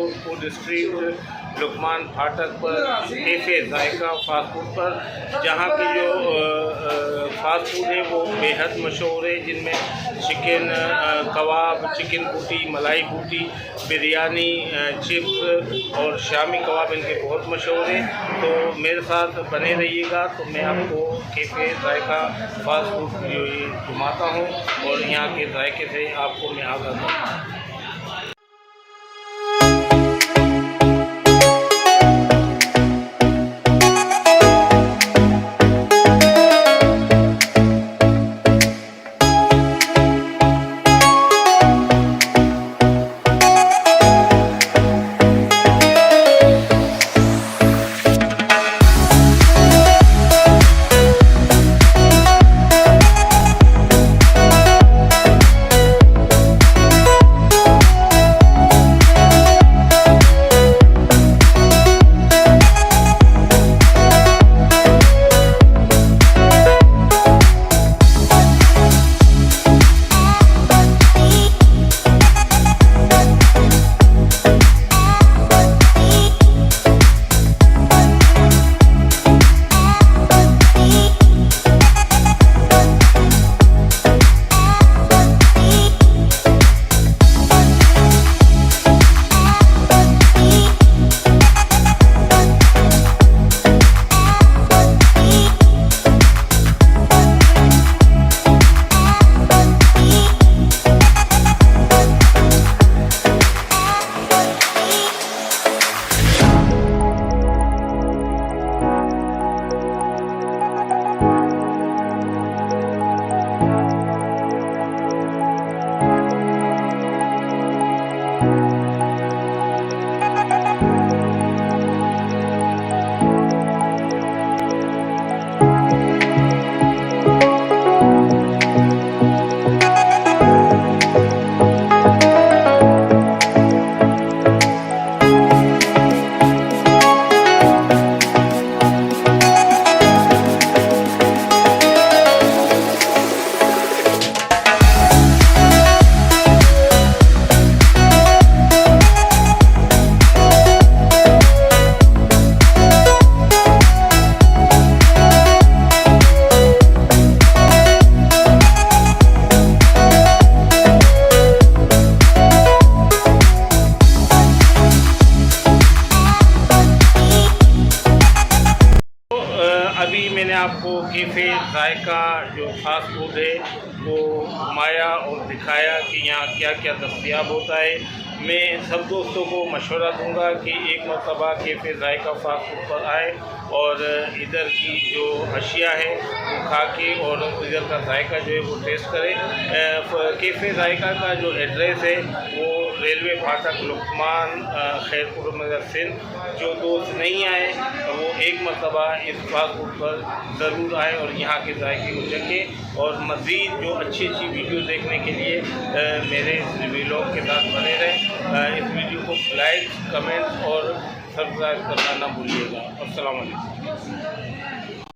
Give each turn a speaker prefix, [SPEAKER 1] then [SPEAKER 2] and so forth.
[SPEAKER 1] Road food street Lukman फाटक पर cafe जायका fast food पर, जहाँ की जो फास्ट फूड है वो बेहद मशहूर है, जिनमें चिकन कबाब, चिकन बूटी, मलाई बूटी, बिरयानी, चिप्स और शामी कबाब इनके बहुत मशहूर हैं। तो मेरे साथ बने रहिएगा, तो मैं आपको कैफ़े जायका फास्ट फूड जो ये घुमाता हूँ और यहाँ के जायके से आपको मैं आगाह करता हूँ। अभी मैंने आपको कैफ़े जायका जो फास्ट फूड है वो घुमाया और दिखाया कि यहाँ क्या क्या दस्तयाब होता है। मैं सब दोस्तों को मशवरा दूंगा कि एक मरतबा कैफ़े जायका फास्ट फूड पर आए और इधर की जो अशिया है वो खा के और इधर का जायका जो है वो टेस्ट करें। कैफ़े जायका का जो एड्रेस है वो रेलवे फाटक लुकमान खैरपुर नगर सिंध। जो दोस्त नहीं आए वो एक मरतबा इस फास्ट फूड पर ज़रूर आए और यहाँ के जायके को चखें। और मज़ीद जो अच्छी अच्छी वीडियो देखने के लिए मेरे इस व्लॉग के साथ बने रहें। इस वीडियो को लाइक, कमेंट और सब्सक्राइब करना ना भूलिएगा। अस्सलाम वालेकुम।